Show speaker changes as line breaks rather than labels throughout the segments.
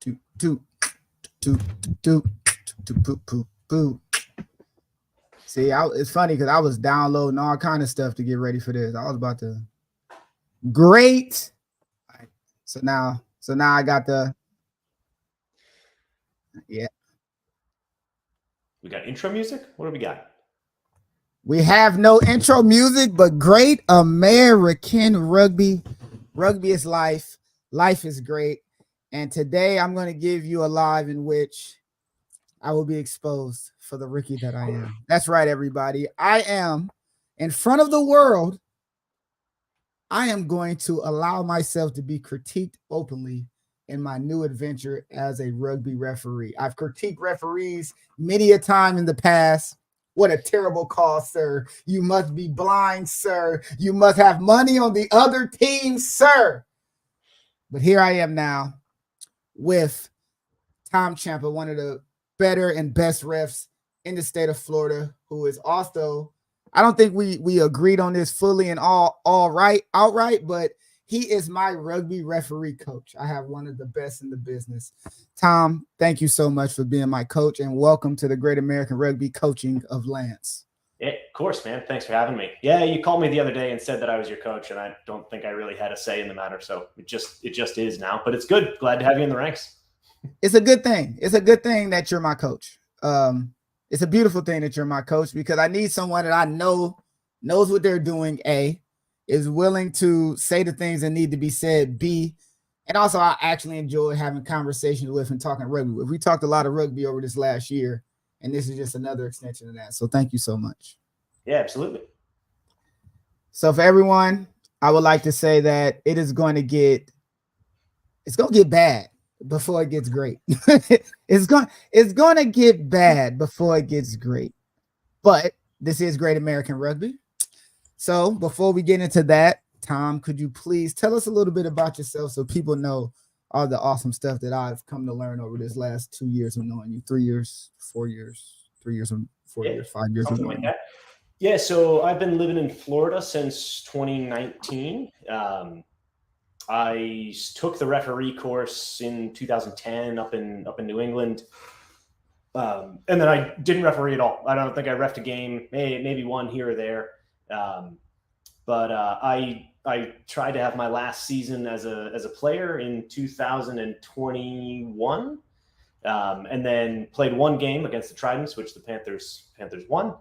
two, two, two, two, two, poo, poo, poo. See, it's funny because I was downloading all kind of stuff to get ready for this. I was about to great. So now I got the yeah.
We got intro music. What do we got?
We have no intro music, but great American rugby. Rugby is life. Life is great. And today I'm going to give you a live in which I will be exposed for the rookie that I am. That's right, everybody. I am in front of the world. I am going to allow myself to be critiqued openly in my new adventure as a rugby referee. I've critiqued referees many a time in the past. What a terrible call, sir. You must be blind, sir. You must have money on the other team, sir. But here I am now with Ciampa, one of the better and best refs in the state of Florida, who is also, I don't think we agreed on this fully and outright, but he is my rugby referee coach. I have one of the best in the business. Tom, thank you so much for being my coach, and welcome to the Great American Rugby Coaching of Lance.
Yeah, of course, man. Thanks for having me. Yeah, you called me the other day and said that I was your coach, and I don't think I really had a say in the matter, so it just is now. But it's good. Glad to have you in the ranks.
It's a good thing. It's a good thing that you're my coach. It's a beautiful thing that you're my coach because I need someone that I know knows what they're doing, A, is willing to say the things that need to be said, B, and also I actually enjoy having conversations with and talking rugby. We talked a lot of rugby over this last year, and this is just another extension of that. So thank you so much.
Yeah, absolutely.
So for everyone, I would like to say that it's going to get bad before it gets great. it's going to get bad before it gets great. But this is Great American Rugby. So before we get into that, Tom, could you please tell us a little bit about yourself so people know all the awesome stuff that I've come to learn over this last 2 years of knowing you, 3 years, 4 years, 3 years, 4 years, 5 years.
Something like that. Yeah, so I've been living in Florida since 2019. I took the referee course in 2010 up in New England. And then I didn't referee at all. I don't think I reffed a game, maybe one here or there. But I tried to have my last season as a player in 2021, and then played one game against the Tridents, which the Panthers won,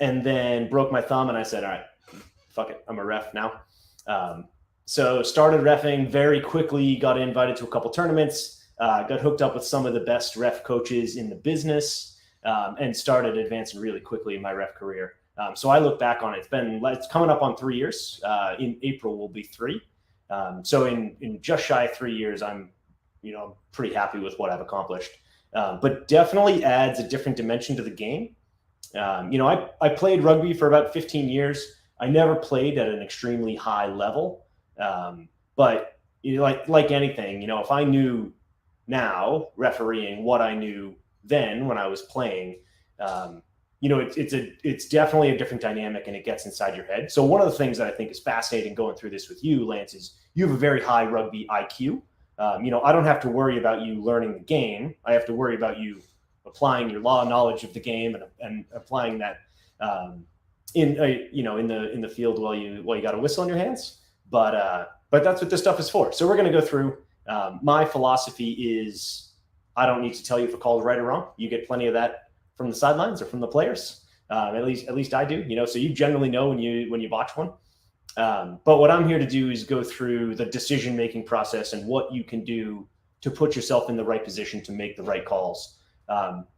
and then broke my thumb, and I said, all right, fuck it, I'm a ref now. So started reffing very quickly, got invited to a couple tournaments, got hooked up with some of the best ref coaches in the business, and started advancing really quickly in my ref career. So I look back on it. It's coming up on 3 years. In April will be 3. So in just shy of 3 years, I'm pretty happy with what I've accomplished. But definitely adds a different dimension to the game. I played rugby for about 15 years. I never played at an extremely high level. But like anything, if I knew now refereeing what I knew then when I was playing, it's definitely a different dynamic, and it gets inside your head. So one of the things that I think is fascinating going through this with you, Lance, is you have a very high rugby IQ. I don't have to worry about you learning the game. I have to worry about you applying your knowledge of the game and applying that in the field while you got a whistle in your hands. But that's what this stuff is for. So we're going to go through. My philosophy is I don't need to tell you if a call is right or wrong. You get plenty of that from the sidelines or from the players. At least I do, so you generally know when you watch one. But what I'm here to do is go through the decision-making process and what you can do to put yourself in the right position to make the right calls,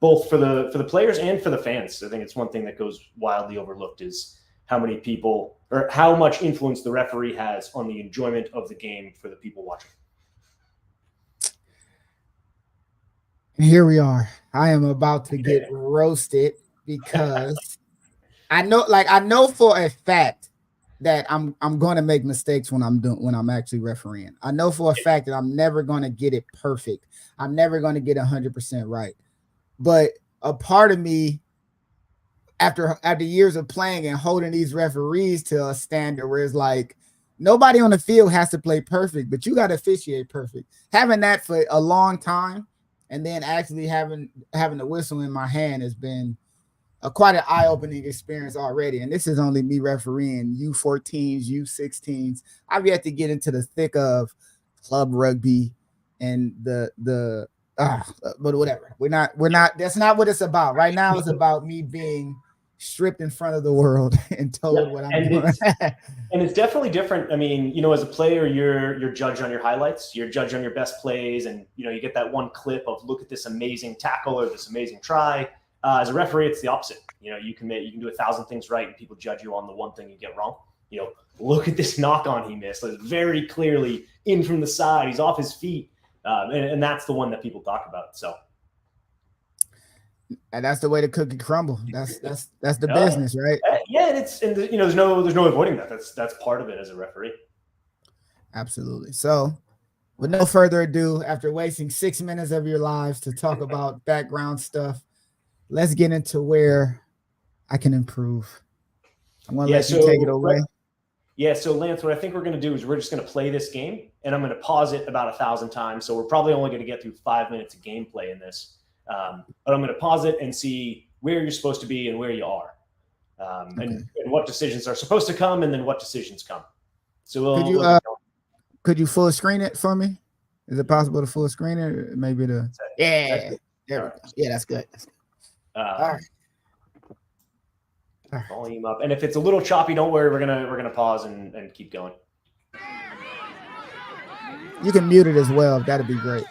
both for the players and for the fans. I think it's one thing that goes wildly overlooked is how many people or how much influence the referee has on the enjoyment of the game for the people watching.
And here we are. I am about to get roasted because I know for a fact that I'm going to make mistakes when I'm actually refereeing. I know for a fact that I'm never going to get it perfect. I'm never going to get 100% right. But a part of me, after years of playing and holding these referees to a standard where it's like, nobody on the field has to play perfect, but you got to officiate perfect. Having that for a long time, and then actually having the whistle in my hand has been quite an eye-opening experience already. And this is only me refereeing U14s, U16s. I've yet to get into the thick of club rugby and but whatever. We're not that's not what it's about. Right now it's about me being stripped in front of the world and told what I'm doing.
And it's definitely different. I mean, as a player, you're judged on your highlights, you're judged on your best plays, and you get that one clip of look at this amazing tackle or this amazing try. As a referee, it's the opposite. You can do 1,000 things right, and people judge you on the one thing you get wrong. Look at this knock on he missed. Like, very clearly in from the side. He's off his feet, and that's the one that people talk about. So.
And that's the way the cookie crumble. That's the business, right?
Yeah, and there's no avoiding that. That's part of it as a referee.
Absolutely. So, with no further ado, after wasting 6 minutes of your lives to talk about background stuff, let's get into where I can improve. I'm gonna let you take it away.
Yeah. So Lance, what I think we're gonna do is we're just gonna play this game, and I'm gonna pause it about 1,000 times. So we're probably only gonna get through 5 minutes of gameplay in this. But I'm going to pause it and see where you're supposed to be and where you are, and what decisions are supposed to come, and then what decisions come. So
could you full screen it for me? Is it possible to full screen it? Maybe there we go. Yeah, that's good. All right.
Volume up, and if it's a little choppy, don't worry. We're gonna pause and keep going.
You can mute it as well. That'd be great.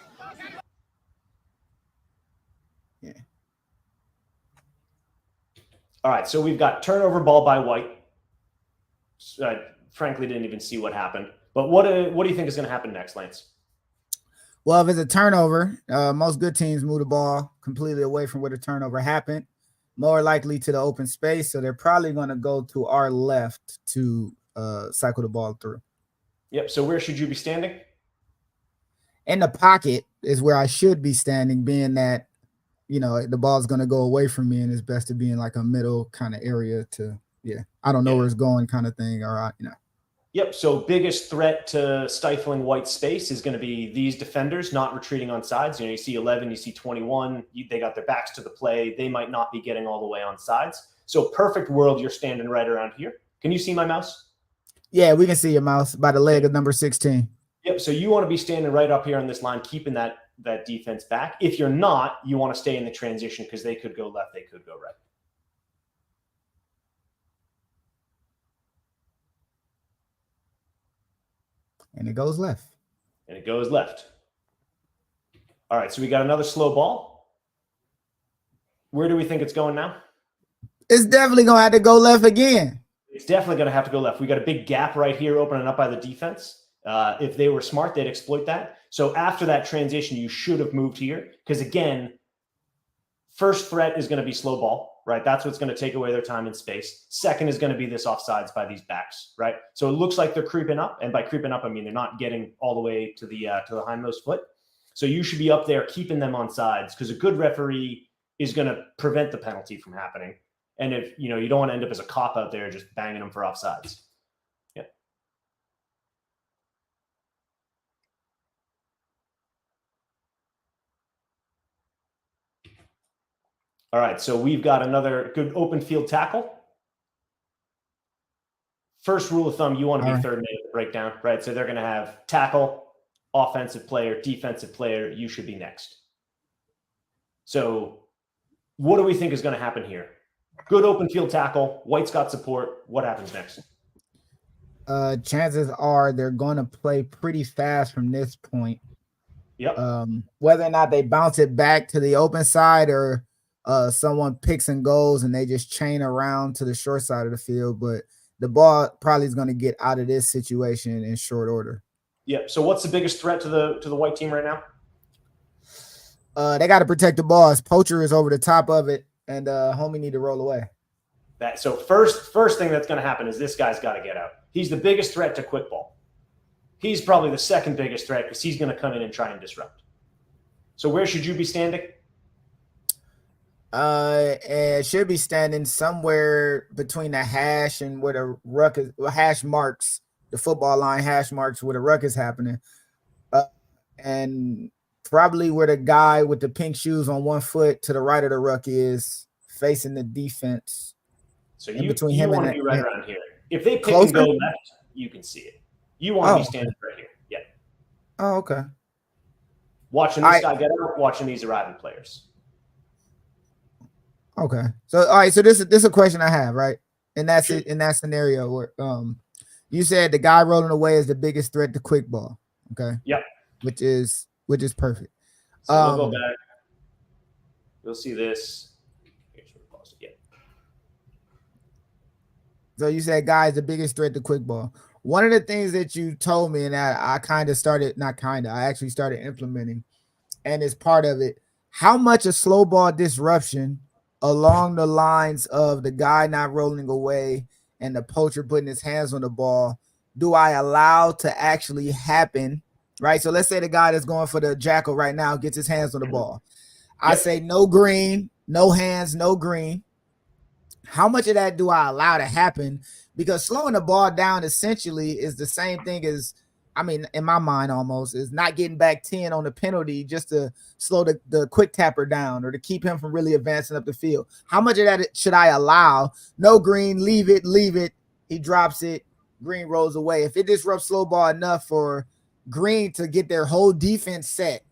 All right, so we've got turnover ball by White. I frankly didn't even see what happened. But what do you think is going to happen next, Lance?
Well, if it's a turnover, most good teams move the ball completely away from where the turnover happened, more likely to the open space. So they're probably going to go to our left to cycle the ball through.
Yep. So where should you be standing?
In the pocket is where I should be standing, being that the ball's going to go away from me, and it's best to be in like a middle kind of area I don't know where it's going kind of thing. All right.
Yep. So biggest threat to stifling White space is going to be these defenders not retreating on sides. You see 11, you see 21, they got their backs to the play. They might not be getting all the way on sides. So perfect world, you're standing right around here. Can you see my mouse?
Yeah, we can see your mouse by the leg of number 16.
Yep. So you want to be standing right up here on this line, keeping that defense back. If you're not, you want to stay in the transition because they could go left, they could go right.
And it goes left.
And it goes left. All right, so we got another slow ball. Where do we think it's going now?
It's definitely going to have to go left again.
It's definitely going to have to go left. We got a big gap right here opening up by the defense. If they were smart, they'd exploit that. So after that transition, you should have moved here because, again, first threat is going to be slow ball, right? That's what's going to take away their time and space. Second is going to be this offsides by these backs, right? So it looks like they're creeping up, and by creeping up, I mean they're not getting all the way to the hindmost foot. So you should be up there keeping them on sides because a good referee is going to prevent the penalty from happening. And if you don't want to end up as a cop out there just banging them for offsides. Yeah. All right, so we've got another good open field tackle. First rule of thumb, you want to be third man at the breakdown, right? So they're going to have tackle, offensive player, defensive player. You should be next. So what do we think is going to happen here? Good open field tackle. White's got support. What happens next?
Chances are they're going to play pretty fast from this point.
Yep.
Whether or not they bounce it back to the open side or someone picks and goes and they just chain around to the short side of the field, but the ball probably is going to get out of this situation in short order.
Yep. So what's the biggest threat to the White team right now?
They got to protect the ball. Poacher is over the top of it, and homie need to roll away.
So first thing that's going to happen is this guy's got to get out. He's the biggest threat to quick ball. He's probably the second biggest threat because he's going to come in and try and disrupt. So where should you be standing?
It should be standing somewhere between the hash and where the ruck is, hash marks the football line hash marks where the ruck is happening, and probably where the guy with the pink shoes on one foot to the right of the ruck is facing the defense.
So
in
you
between him
want
and
to be right around here. If they pick
closer?
and go left, you can see it. You want to be standing right here. Yeah.
Oh, okay.
Watching this guy get out, watching these arriving players.
Okay. So all right, so this is a question I have, right? And that's it in that scenario where you said the guy rolling away is the biggest threat to quick ball. Okay.
Yep.
Which is perfect.
So we'll go back. You'll see this. Yeah.
So you said guy is the biggest threat to quick ball. One of the things that you told me, and I actually started implementing, and it's part of it, how much a slow ball disruption along the lines of the guy not rolling away and the poacher putting his hands on the ball do I allow to actually happen, right? So let's say the guy that's going for the jackal right now gets his hands on the ball. I say no green, no hands, no green. How much of that do I allow to happen? Because slowing the ball down essentially is the same thing as, I mean, in my mind almost, is not getting back 10 on the penalty just to slow the quick tapper down or to keep him from really advancing up the field. How much of that should I allow? No green, leave it. He drops it. Green rolls away. If it disrupts slow ball enough for Green to get their whole defense set,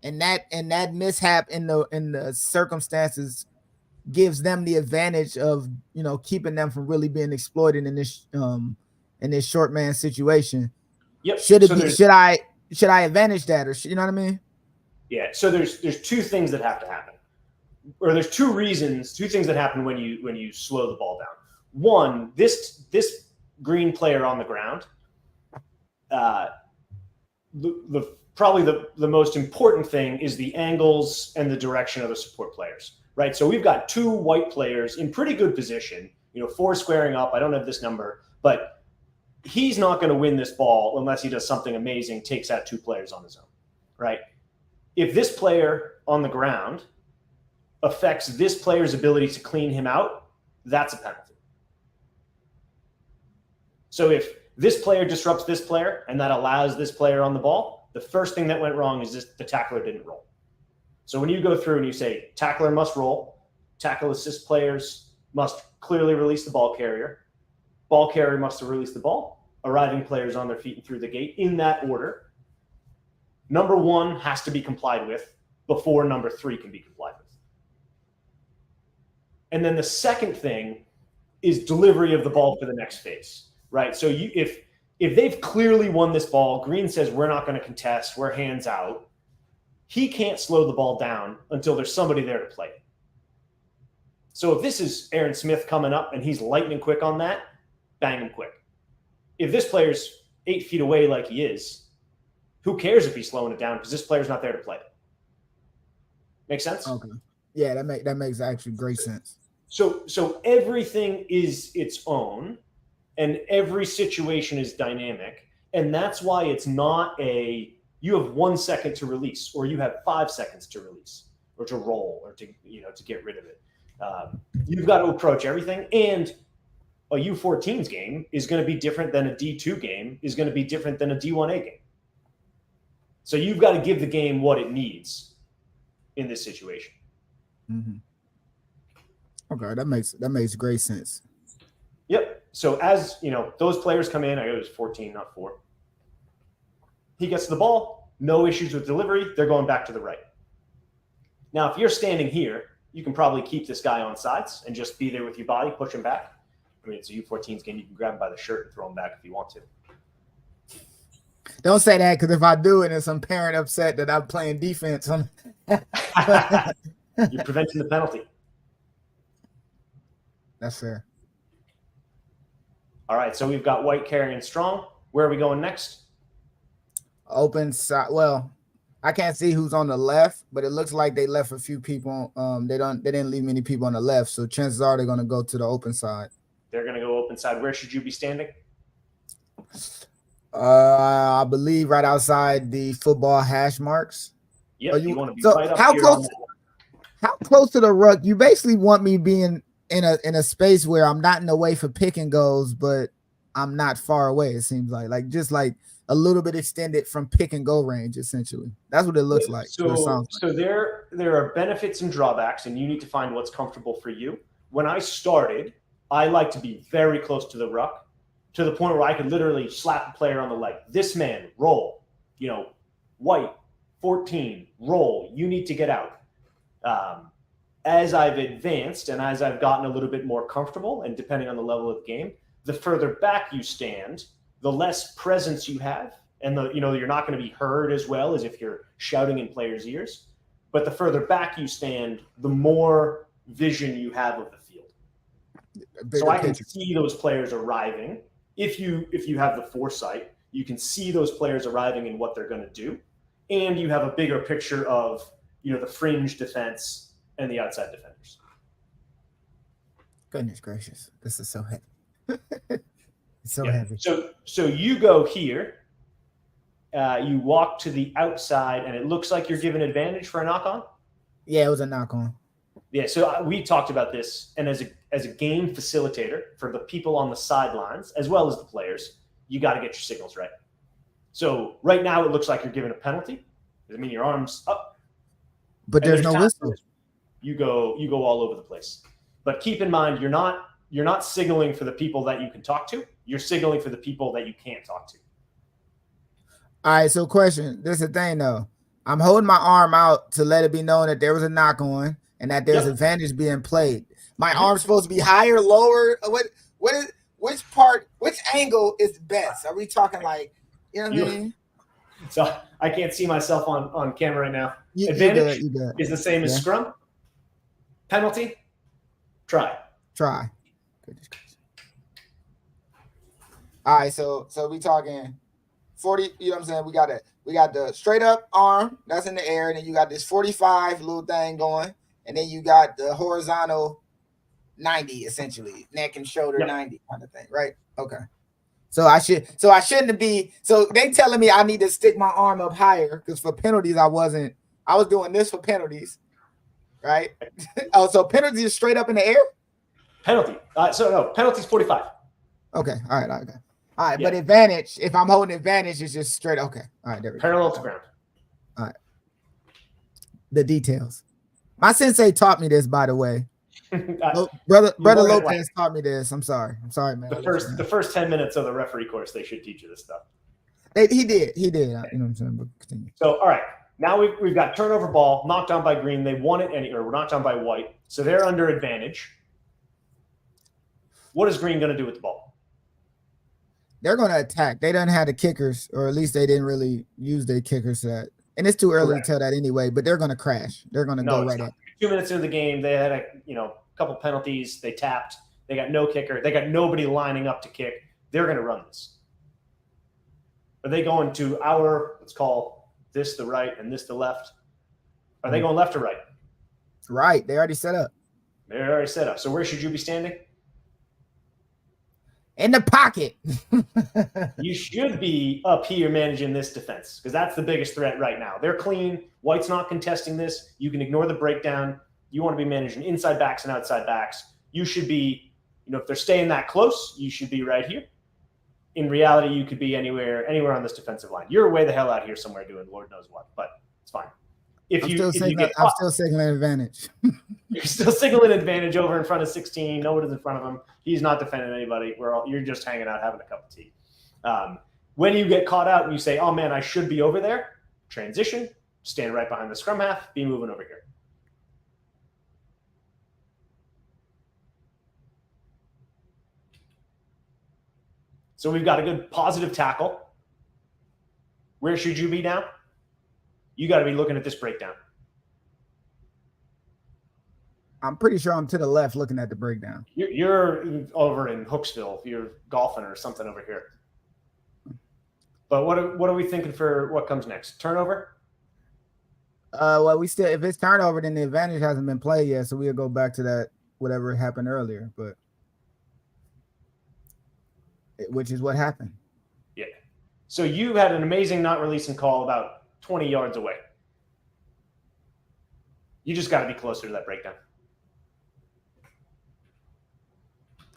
and that mishap in the circumstances gives them the advantage of, you know, keeping them from really being exploited in this short man situation.
Yep.
Should I advantage that, or you know what I mean?
Yeah. So there's two things that have to happen, or there's two things that happen when you slow the ball down. One, this green player on the ground, probably the most important thing is the angles and the direction of the support players. Right. So we've got two white players in pretty good position, you know, 4 squaring up. I don't have this number, but he's not going to win this ball unless he does something amazing, takes out 2 players on his own. Right. If this player on the ground affects this player's ability to clean him out, that's a penalty. So if this player disrupts this player and that allows this player on the ball, the first thing that went wrong is the tackler didn't roll. So when you go through and you say tackler must roll, tackle assist players must clearly release the ball carrier must release the ball, arriving players on their feet and through the gate in that order. Number 1 has to be complied with before number 3 can be complied with. And then the second thing is delivery of the ball for the next phase, right? So if they've clearly won this ball, Green says we're not going to contest, we're hands out. He can't slow the ball down until there's somebody there to play it. So if this is Aaron Smith coming up and he's lightning quick on that, bang him quick. If this player's 8 feet away like he is, who cares if he's slowing it down because this player's not there to play it. Make sense?
Okay. Yeah, that makes actually great sense.
So everything is its own, and every situation is dynamic, and that's why it's not you have 1 second to release, or you have 5 seconds to release, or to roll, or to get rid of it. You've got to approach everything, and a U14's game is going to be different than a D2 game, is going to be different than a D1A game. So you've got to give the game what it needs in this situation.
Mm-hmm. Okay, that makes great sense.
Yep. So as you know, those players come in. I go, it was 14, not 4. He gets the ball, no issues with delivery. They're going back to the right. Now, if you're standing here, you can probably keep this guy on sides and just be there with your body, push him back. I mean, it's a U14's game. You can grab him by the shirt and throw him back if you want to.
Don't say that, because if I do it and some parent upset that I'm playing defense,
you're preventing the penalty.
That's fair.
All right, so we've got white carrying strong. Where are we going next?
Open side. Well, I can't see who's on the left, but it looks like they left a few people. They didn't leave many people on the left, so chances are they're going to go to the open side.
They're going to go open side. Where should you be standing?
I believe right outside the football hash marks.
Yeah, you want to be right up
how
here.
How close to the ruck? You basically want me being in a space where I'm not in the way for pick and goes, but I'm not far away. It seems like just like a little bit extended from pick and go range. Essentially, that's what it looks like. Or
So
sounds like.
so there are benefits and drawbacks, and you need to find what's comfortable for you. When I started, I like to be very close to the ruck, to the point where I could literally slap a player on the leg. This man, roll. White, 14, roll. You need to get out. As I've advanced and as I've gotten a little bit more comfortable, and depending on the level of the game, the further back you stand, the less presence you have, and you're not going to be heard as well as if you're shouting in players' ears. But the further back you stand, the more vision you have of the field. So I can see those players arriving. If you have the foresight, you can see those players arriving and what they're going to do, and you have a bigger picture of the fringe defense and the outside defenders.
Goodness gracious, this is so heavy. It's so heavy.
So you go here. You walk to the outside, and it looks like you're given advantage for a knock on.
Yeah, it was a knock on.
Yeah, so we talked about this, and as a game facilitator for the people on the sidelines as well as the players, you got to get your signals right. So right now it looks like you're given a penalty. Does it mean your arm's up?
But there's no whistle.
You go all over the place. But keep in mind, you're not signaling for the people that you can talk to. You're signaling for the people that you can't talk to.
All right, so question. This is the thing, though. I'm holding my arm out to let it be known that there was a knock on and that there's advantage being played. My arm's supposed to be higher, lower? Which angle is best? Are we talking like, you know what I mean?
So I can't see myself on camera right now. Advantage is the same as scrum. Penalty, try.
Goodness. All right, so we talking 40, you know what I'm saying? We got the straight up arm that's in the air, and then you got this 45 little thing going, and then you got the horizontal 90 essentially, neck and shoulder 90 kind of thing, right? Okay. So I shouldn't be. So they telling me I need to stick my arm up higher because for penalties I was doing this for penalties, right? Oh, so penalty is straight up in the air.
Penalty. Penalty's 45.
Okay. All right. Okay. All right. Yeah. But advantage, if I'm holding advantage, it's just straight. Okay. All right. There we go.
Parallel to ground.
All right. The details. My sensei taught me this, by the way. Brother Lopez taught me this. I'm sorry, man.
The first 10 minutes of the referee course, they should teach you this stuff.
He did. You know what I'm saying? But continue.
So, all right. Now we've got turnover ball, knocked down by green. They won it, or knocked down by white. So they're under advantage. What is green going to do with the ball?
They're going to attack. They don't have the kickers, or at least they didn't really use their kickers to that. And it's too early to tell that anyway, but they're going to crash. They're going to go right at.
2 minutes into the game, they had a couple penalties. They tapped. They got no kicker. They got nobody lining up to kick. They're going to run this. Are they going to let's call this the right and this the left? Are they going left or right?
Right. They already set up.
So where should you be standing?
In the pocket.
You should be up here managing this defense because that's the biggest threat right now. They're clean. White's not contesting this. You can ignore the breakdown. You want to be managing inside backs and outside backs. You should be, if they're staying that close, you should be right here. In reality, you could be anywhere on this defensive line. You're way the hell out here somewhere doing Lord knows what, but it's fine.
I'm still signaling advantage.
You're still signaling advantage over in front of 16. Nobody's in front of him. He's not defending anybody. You're just hanging out having a cup of tea. When you get caught out and you say, oh, man, I should be over there, transition, stand right behind the scrum half, be moving over here. So we've got a good positive tackle. Where should you be now? You got to be looking at this breakdown.
I'm pretty sure I'm to the left looking at the breakdown.
You're over in Hooksville. You're golfing or something over here. But what are we thinking for what comes next? Turnover?
Well, if it's turnover, then the advantage hasn't been played yet, so we'll go back to that whatever happened earlier, which is what happened.
Yeah. So you had an amazing not releasing call about 20 yards away. You just got to be closer to that breakdown.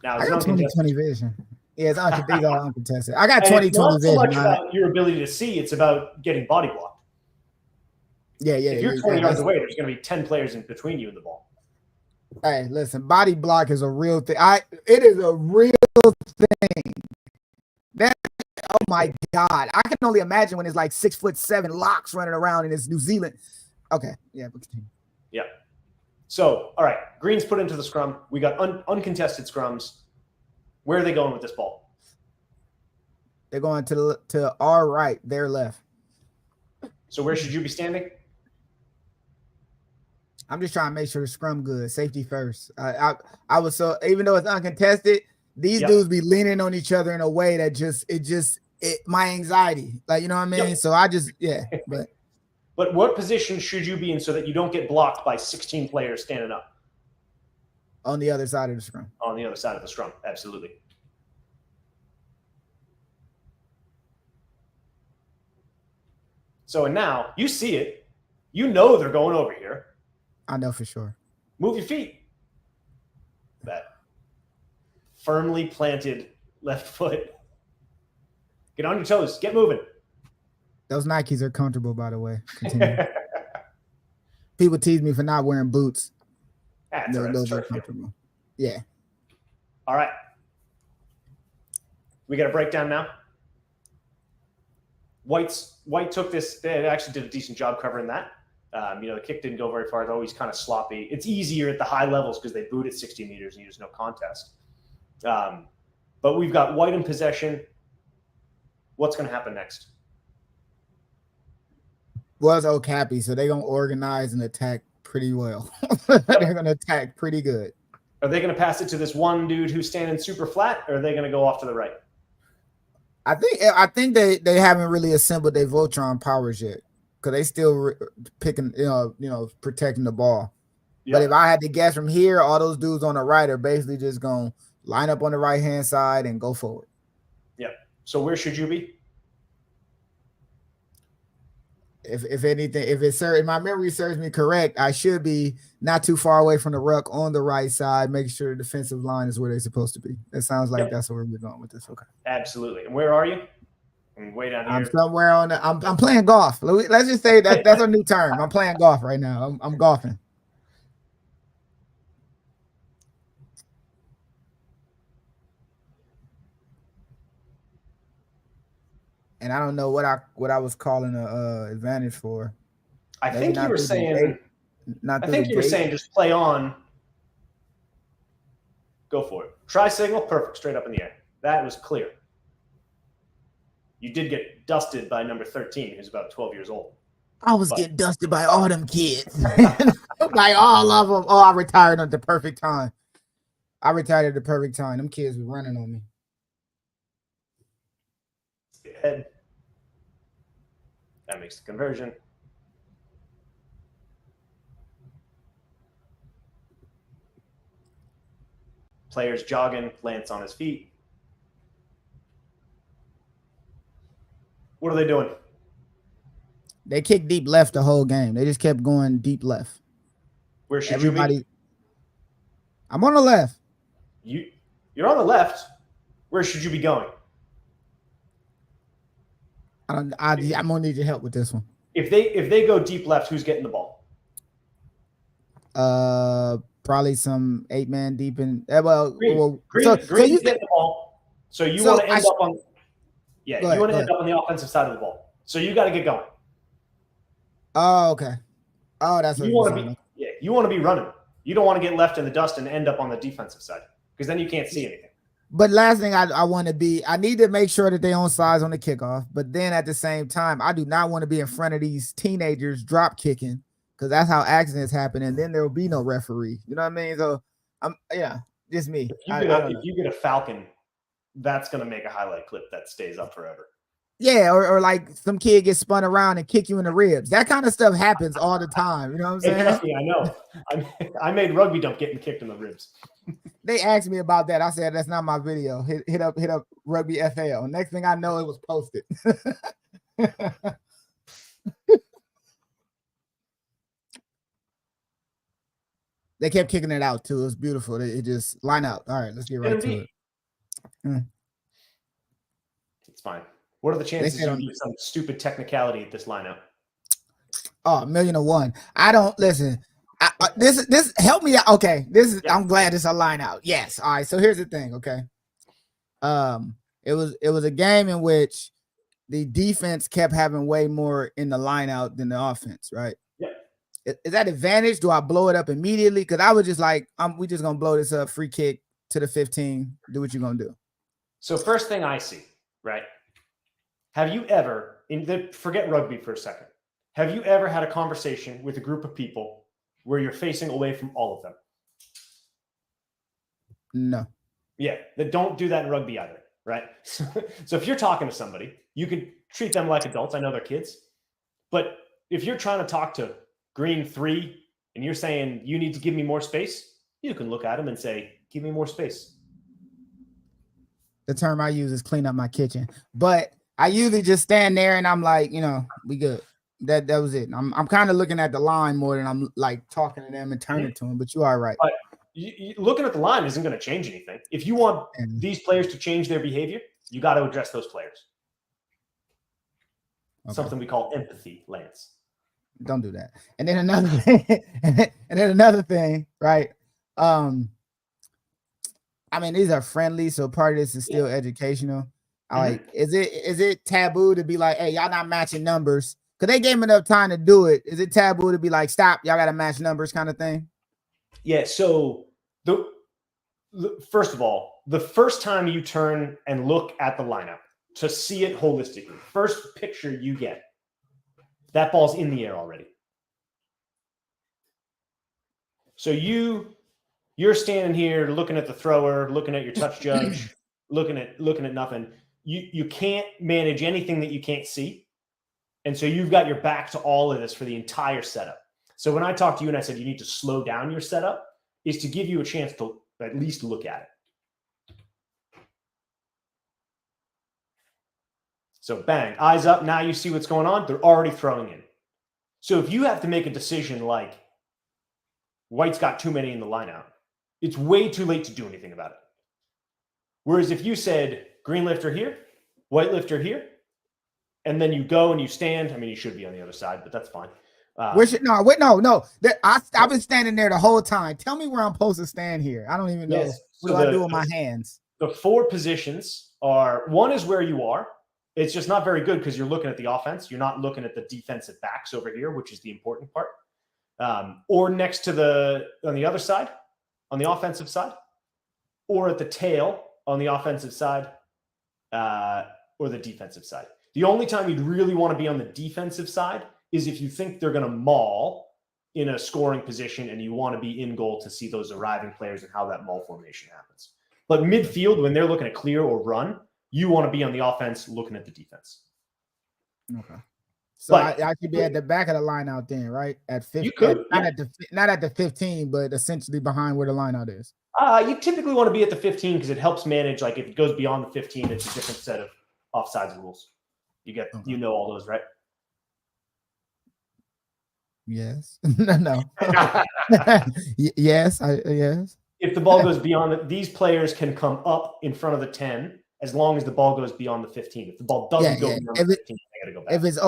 Now,
I got 20/20 vision. Yeah, these are uncontested. I got
And it's
20/20
not so
vision.
much about your ability to see; it's about getting body blocked.
Yeah.
If you're 20 yards away, there's going to be 10 players in between you and the ball.
Hey, listen, body block is a real thing. It is a real thing. That oh my God. I can only imagine when it's like 6'7" locks running around in this New Zealand. Okay. Yeah, but continue.
Yeah. So, all right, Green's put into the scrum. We got uncontested scrums. Where are they going with this ball?
They're going to our right, their left.
So where should you be standing?
I'm just trying to make sure the scrum good. Safety first. I was so even though it's uncontested, these dudes be leaning on each other in a way that my anxiety. Like, you know what I mean? Yep. So
But what position should you be in so that you don't get blocked by 16 players standing up?
On the other side of the scrum.
On the other side of the scrum, absolutely. So, and now you see it. You know they're going over here.
I know for sure.
Move your feet. That firmly planted left foot. Get on your toes. Get moving.
Those Nikes are comfortable, by the way. Continue. People tease me for not wearing boots. Those are comfortable. Yeah.
All right. We got a breakdown now. White took this. They actually did a decent job covering that. The kick didn't go very far. It's always kind of sloppy. It's easier at the high levels because they boot at 60 meters and there's no contest. But we've got White in possession. What's going to happen next?
Well, it's Okapi, so they're going to organize and attack pretty well. They're going to attack pretty good.
Are they going to pass it to this one dude who's standing super flat, or are they going to go off to the right?
I think they haven't really assembled their Voltron powers yet because they still picking, protecting the ball. Yep. But if I had to guess from here, all those dudes on the right are basically just going to line up on the right-hand side and go forward.
Yeah. So where should you be?
If anything, if my memory serves me correct, I should be not too far away from the ruck on the right side, making sure the defensive line is where they're supposed to be. It sounds like that's where we're going with this. Okay.
Absolutely. And where are you? I'm way down here.
I'm somewhere on the. I'm playing golf. Let's just say that's a new term. I'm playing golf right now. I'm golfing. And I don't know what I was calling a advantage for.
I think you were saying just play on. Go for it. Try signal, perfect, straight up in the air. That was clear. You did get dusted by number 13, who's about 12 years old.
I was getting dusted by all them kids. Like all of them. Oh, I retired at the perfect time. Them kids were running on me.
Head. That makes the conversion. Players jogging, Lance on his feet. What are they doing?
They kicked deep left the whole game. They just kept going deep left.
Where should you be?
I'm on the left.
You're on the left. Where should you be going?
I'm gonna need your help with this one.
If they go deep left, who's getting the ball?
Probably some 8-man deep in.
Green's getting the ball. So you want to end up on. Yeah, you want to end up on the offensive side of the ball. So you got to get going.
Oh, okay. Oh, that's what
you want to be. Yeah, you want to be running. You don't want to get left in the dust and end up on the defensive side because then you can't see anything.
But last thing I want to be, I need to make sure that they're on sides on the kickoff. But then at the same time, I do not want to be in front of these teenagers drop kicking because that's how accidents happen. And then there will be no referee. You know what I mean? So just me.
If you get a Falcon, that's going to make a highlight clip that stays up forever.
Yeah, or like some kid gets spun around and kick you in the ribs. That kind of stuff happens all the time. You know what I'm saying?
Trust me, I know. I made rugby dump getting kicked in the ribs.
They asked me about that. I said that's not my video. Hit up Rugby FL. Next thing I know, it was posted. They kept kicking it out too. It was beautiful. It just line out. All right, let's get right to it.
fine. What are the chances
said
you
on-
use some stupid technicality at this lineup?
Oh, 1,000,001. I don't listen. This help me out. Okay, this is.
Yeah.
I'm glad this a line out. Yes. All right. So here's the thing. Okay. It was a game in which the defense kept having way more in the line out than the offense. Right.
Yeah.
Is that advantage? Do I blow it up immediately? Because I was just like, we just gonna blow this up. Free kick to the 15. Do what you're gonna do.
So first thing I see, right? Have you ever, forget rugby for a second, have you ever had a conversation with a group of people where you're facing away from all of them?
No.
Yeah, that don't do that in rugby either, right? So if you're talking to somebody, you can treat them like adults. I know they're kids. But if you're trying to talk to green 3 and you're saying you need to give me more space, you can look at them and say, give me more space.
The term I use is clean up my kitchen. But I usually just stand there and I'm like, we good. That was it. I'm kind of looking at the line more than I'm like talking to them and turning to them. But you are right.
But looking at the line isn't going to change anything. If you want these players to change their behavior, you got to address those players. Okay. Something we call empathy, Lance.
Don't do that. And then another thing, right? I mean, these are friendly, so part of this is still educational. Like, is it taboo to be like, hey, y'all not matching numbers? Because they gave me enough time to do it. Is it taboo to be like, stop, y'all got to match numbers kind of thing?
Yeah, so first of all, the first time you turn and look at the lineup to see it holistically, first picture you get, that ball's in the air already. So you're standing here looking at the thrower, looking at your touch judge, looking at nothing. You can't manage anything that you can't see. And so you've got your back to all of this for the entire setup. So when I talked to you and I said you need to slow down your setup, is to give you a chance to at least look at it. So bang, eyes up. Now you see what's going on. They're already throwing in. So if you have to make a decision like White's got too many in the lineout, it's way too late to do anything about it. Whereas if you said green lifter here, white lifter here, and then you go and you stand, I mean, you should be on the other side, but that's fine.
No. I've been standing there the whole time. Tell me where I'm supposed to stand here. I don't even know.
Yes.
What do I do with my hands?
The 4 positions are, one is where you are. It's just not very good because you're looking at the offense. You're not looking at the defensive backs over here, which is the important part. Or next to on the other side, on the offensive side, or at the tail on the offensive side, or the defensive side. The only time you'd really want to be on the defensive side is if you think they're going to maul in a scoring position and you want to be in goal to see those arriving players and how that maul formation happens. But midfield, when they're looking at clear or run, you want to be on the offense looking at the defense.
Okay. So I should be at the back of the line out then, right? At 15. You could, not at the 15, but essentially behind where the line out is.
You typically want to be at the 15 because it helps manage, like if it goes beyond the 15, it's a different set of offsides rules. You know all those, right?
Yes. No. Yes. Yes.
If the ball goes beyond it, these players can come up in front of the 10 as long as the ball goes beyond the 15. If the ball doesn't go beyond the 15, they got to go back.
If it's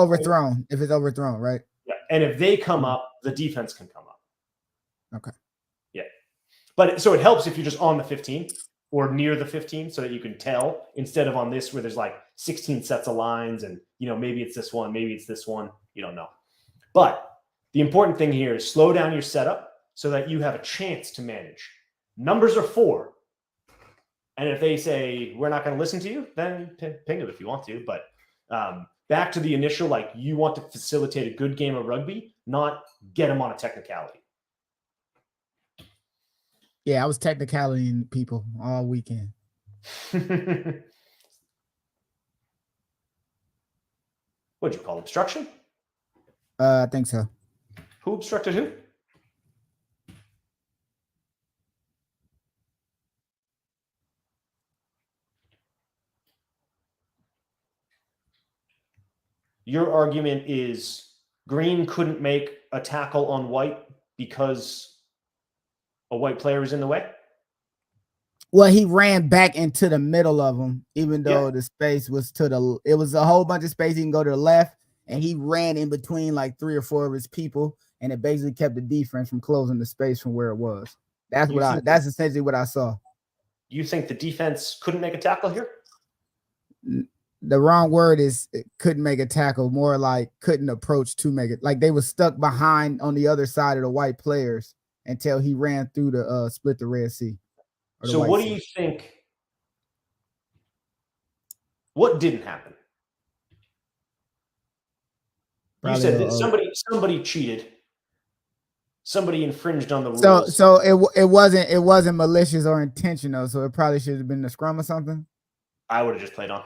overthrown, right?
Yeah. And if they come up, the defense can come up.
Okay.
Yeah. But so it helps if you're just on the 15 or near the 15 so that you can tell instead of on this where there's like 16 sets of lines and, maybe it's this one, maybe it's this one. You don't know. But the important thing here is slow down your setup so that you have a chance to manage. Numbers are 4. And if they say, we're not going to listen to you, then ping them if you want to. But back to the initial, like you want to facilitate a good game of rugby, not get them on a technicality.
Yeah, I was technicality people all weekend.
What'd you call obstruction?
I think so.
Who obstructed who? Your argument is Green couldn't make a tackle on White because a white player was in the way?
Well, he ran back into the middle of them, even though
Yeah.
the space was it was a whole bunch of space. He can go to the left, and he ran in between like 3 or 4 of his people, and it basically kept the defense from closing the space from where it was. That's essentially what I saw.
You think the defense couldn't make a tackle here?
The wrong word is couldn't make a tackle, more like couldn't approach to make it. Like they were stuck behind on the other side of the white players until he ran through the split the Red Sea.
So what do you think? What didn't happen? You said that somebody cheated. Somebody infringed on the rules.
So it wasn't malicious or intentional. So it probably should have been the scrum or something.
I would have just played on.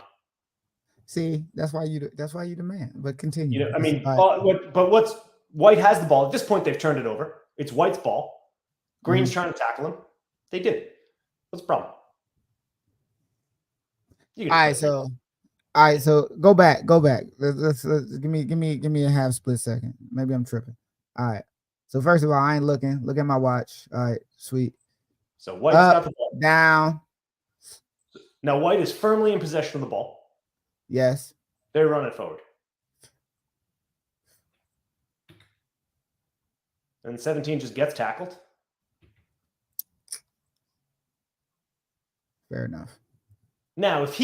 See, that's why you the man. But continue.
You know, I mean, but what's White has the ball at this point? They've turned it over. It's White's ball. Green's trying to tackle him. They did. What's the problem?
All right, so go back. Let's give me a half split second. Maybe I'm tripping. All right. So first of all, I ain't looking. Look at my watch. All right, sweet.
So White's got the ball.
Down.
Now White is firmly in possession of the ball.
Yes.
They're running forward. And 17 just gets tackled.
Fair enough.
Now, if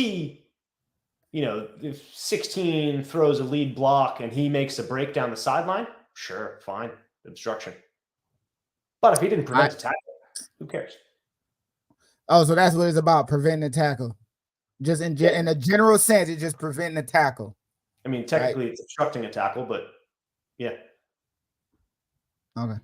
16 throws a lead block and he makes a break down the sideline, sure, fine, obstruction. But if he didn't prevent the tackle, who cares?
Oh, so that's what it's about, preventing the tackle. Just in a general sense, it's just preventing the tackle.
I mean, technically it's obstructing a tackle, but yeah.
Okay.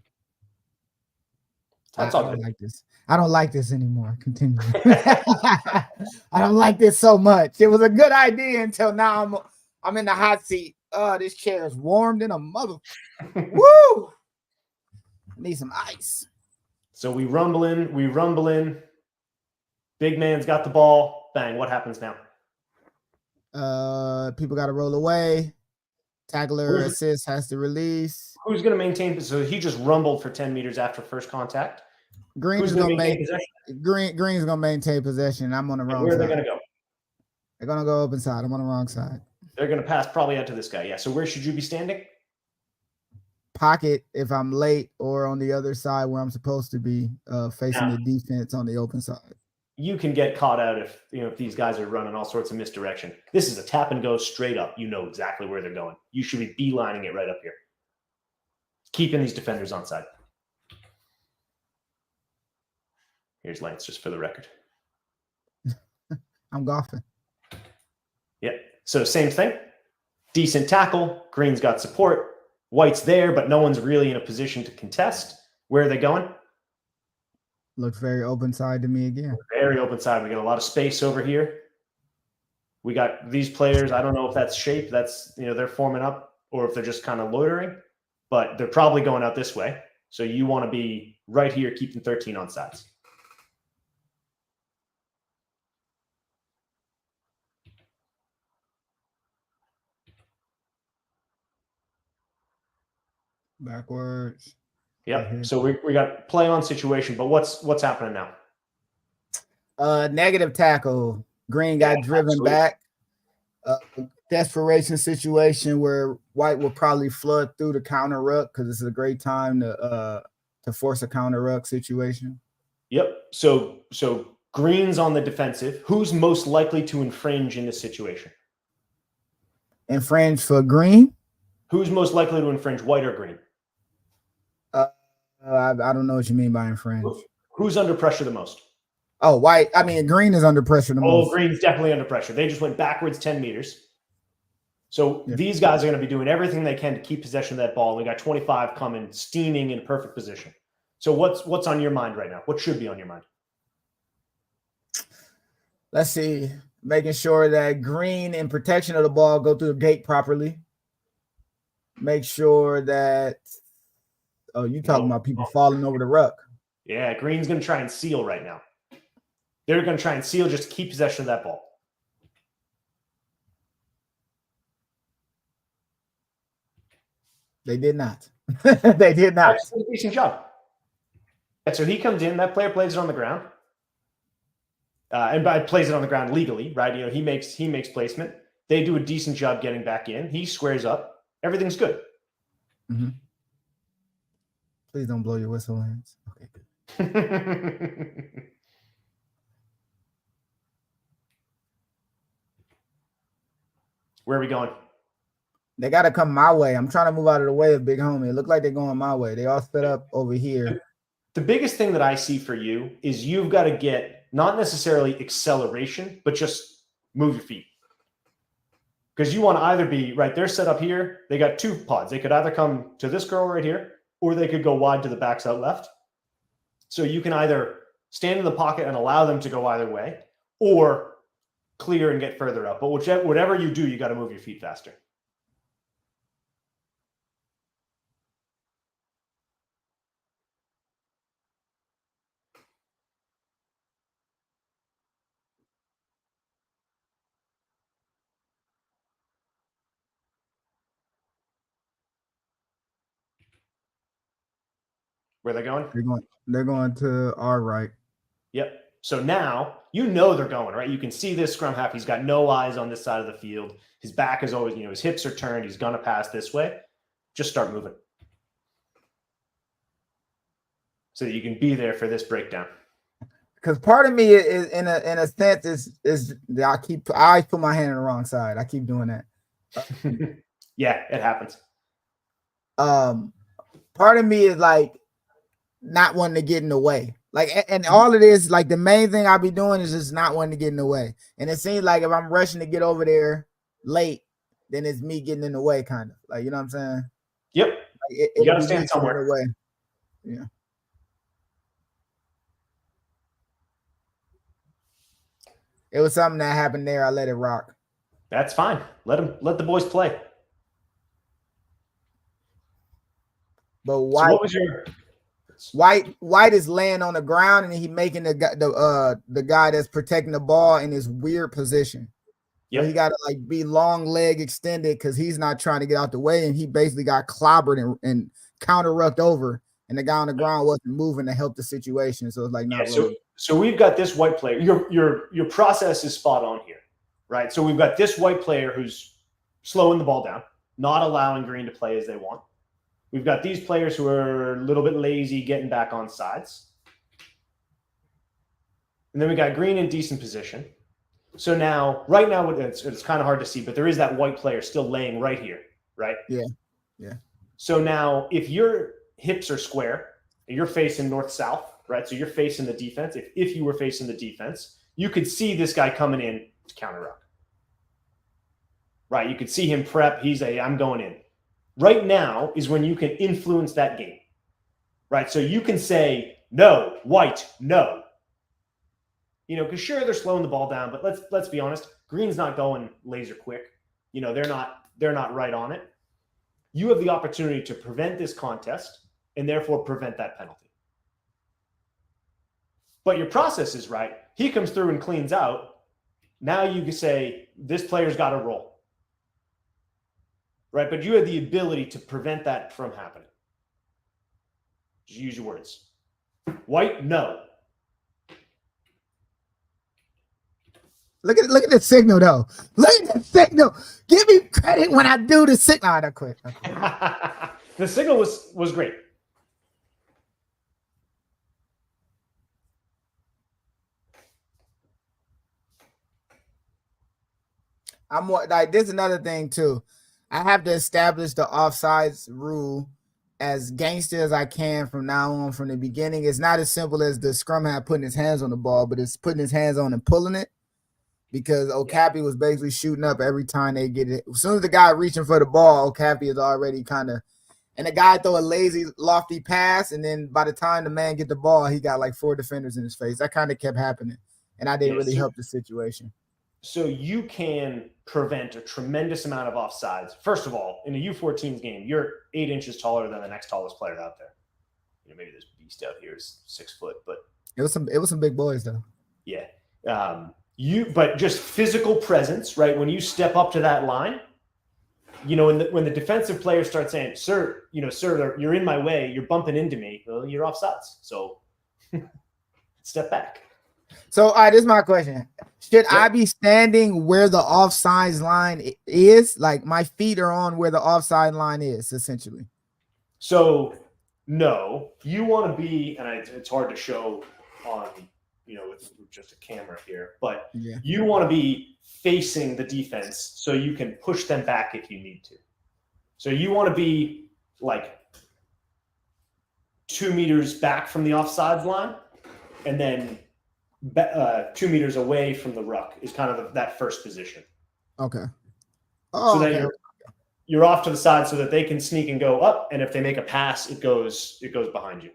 That's all
I don't like this. I don't like this anymore. Continue. I don't like this so much. It was a good idea until now I'm in the hot seat. Oh, this chair is warmed in a mother. Woo! Need some ice.
So we rumble in. Big man's got the ball. Bang. What happens now?
People got to roll away. Tackler assist has to release.
Who's going to maintain? So he just rumbled for 10 meters after first contact.
Green's going to maintain possession. I'm on the wrong side.
Where are they going to go?
They're going to go open side. I'm on the wrong side.
They're going to pass probably out to this guy. Yeah. So where should you be standing?
Pocket if I'm late, or on the other side where I'm supposed to be, facing the defense on the open side.
You can get caught out if these guys are running all sorts of misdirection. This is a tap and go straight up. You know exactly where they're going. You should be beelining it right up here. Keeping these defenders on side. Here's Lance, just for the record.
I'm golfing.
Yeah. So same thing. Decent tackle. Green's got support. White's there, but no one's really in a position to contest. Where are they going?
Looks very open side to me again.
Very open side. We got a lot of space over here. We got these players. I don't know if that's shape. That's, they're forming up, or if they're just kind of loitering, but they're probably going out this way. So you want to be right here, keeping 13 on sides.
Backwards.
Yep. Mm-hmm. So we got play on situation, but what's happening now?
Negative tackle. Green got driven back. Desperation situation where White will probably flood through the counter ruck because it's a great time to force a counter ruck situation.
Yep. So Green's on the defensive. Who's most likely to infringe in this situation?
Infringe for Green?
Who's most likely to infringe, White or Green?
I don't know what you mean by infringe.
Who's under pressure the most?
Oh, White. I mean, Green is under pressure the most.
Oh, Green's definitely under pressure. They just went backwards 10 meters. So these guys are going to be doing everything they can to keep possession of that ball. We got 25 coming, steaming in perfect position. So what's on your mind right now? What should be on your mind?
Let's see. Making sure that Green, in protection of the ball, go through the gate properly. Make sure that you talking about people falling over the ruck.
Yeah, Green's going to try and seal right now. They're going to try and seal just to keep possession of that ball.
They did not. They did not.
That's a decent job. Yeah, so he comes in. That player plays it on the ground. and plays it on the ground legally, right? He makes placement. They do a decent job getting back in. He squares up. Everything's good.
Mm-hmm. Please don't blow your whistle, Lance. Okay, good.
Where are we going?
They got to come my way. I'm trying to move out of the way of big homie. It looked like they're going my way. They all set up over here.
The biggest thing that I see for you is you've got to get not necessarily acceleration, but just move your feet. Because you want to either be, right, they're set up here. They got 2 pods. They could either come to this girl right here, or they could go wide to the backs out left. So you can either stand in the pocket and allow them to go either way, or clear and get further up. But whatever you do, you got to move your feet faster. Where are they going?
They're going to our right.
Yep. So now you know they're going, right? You can see this scrum half. He's got no eyes on this side of the field. His back is always, his hips are turned. He's going to pass this way. Just start moving so that you can be there for this breakdown.
Because part of me is in a sense is I always put my hand on the wrong side. I keep doing that.
Yeah, it happens.
Part of me is like not wanting to get in the way. Like, and all of this, like the main thing I'll be doing is just not wanting to get in the way. And it seems like if I'm rushing to get over there late, then it's me getting in the way, kind of. Like, you know what I'm saying?
Yep.
Like
you got to stand somewhere.
Way. Yeah. It was something that happened there. I let it rock.
That's fine. Let the boys play.
But White,
so what was your
White is laying on the ground and he making the guy that's protecting the ball in his weird position. Yeah, so he got to like be long leg extended because he's not trying to get out the way, and he basically got clobbered and counter rucked over, and the guy on the ground wasn't moving to help the situation. So it's like not really.
So we've got this White player. Your process is spot on here, right? So we've got this White player who's slowing the ball down, not allowing Green to play as they want. We've got these players who are a little bit lazy, getting back on sides. And then we got Green in decent position. So now, right now, it's kind of hard to see, but there is that White player still laying right here, right?
Yeah, yeah.
So now, if your hips are square, and you're facing north-south, right? So you're facing the defense. If you were facing the defense, you could see this guy coming in to counter ruck. Right? You could see him prep. I'm going in. Right now is when you can influence that game, right? So you can say, no, White, no. Because sure, they're slowing the ball down, but let's be honest, Green's not going laser quick. They're not right on it. You have the opportunity to prevent this contest and therefore prevent that penalty. But your process is right. He comes through and cleans out. Now you can say, this player's got to roll. Right, but you have the ability to prevent that from happening. Just use your words. White, no.
Look at the signal though. Look at the signal. Give me credit when I do the signal. I quit.
The signal was great.
I'm more like this is another thing too. I have to establish the offsides rule as gangster as I can from now on. From the beginning, it's not as simple as the scrum half putting his hands on the ball, but it's putting his hands on and pulling it. Because Okapi was basically shooting up every time they get it. As soon as the guy reaching for the ball, Okapi is already kind of, and the guy throw a lazy, lofty pass, and then by the time the man get the ball, he got like 4 defenders in his face. That kind of kept happening, and I didn't really help the situation.
So you can prevent a tremendous amount of offsides. First of all, in a U14's game, you're 8 inches taller than the next tallest player out there. Maybe this beast out here is 6 foot, but
it was some big boys though.
Yeah. But just physical presence, right? When you step up to that line, when the defensive players start saying, sir, you're in my way, you're bumping into me, well, you're offsides. So step back.
So, all right, this is my question. Should I
Yep.
be standing where the offside line is? Like my feet are on where the offside line is, essentially.
So no, you want to be, and it's hard to show on, with just a camera here, but
Yeah.
you want to be facing the defense so you can push them back if you need to. So you want to be like 2 meters back from the offsides line, and then 2 meters away from the ruck is kind of that first position.
Okay.
So that you're off to the side so that they can sneak and go up, and if they make a pass, it goes behind you.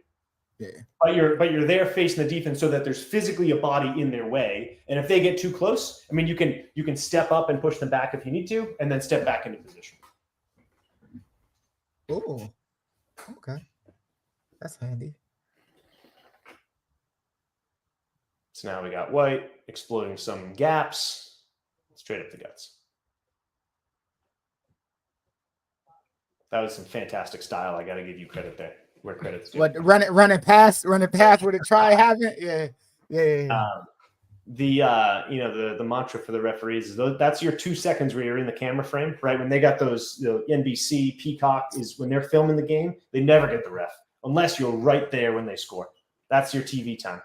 Yeah.
But you're there facing the defense so that there's physically a body in their way, and if they get too close, I mean, you can step up and push them back if you need to, and then step back into position.
Oh, okay, that's handy.
So now we got White exploiting some gaps, straight up the guts. That was some fantastic style. I got to give you credit there. Where credit's due.
What running past with a try haven't? Yeah.
The mantra for the referees is that's your 2 seconds where you're in the camera frame, right? When they got those NBC Peacock is when they're filming the game, they never get the ref unless you're right there when they score. That's your TV time.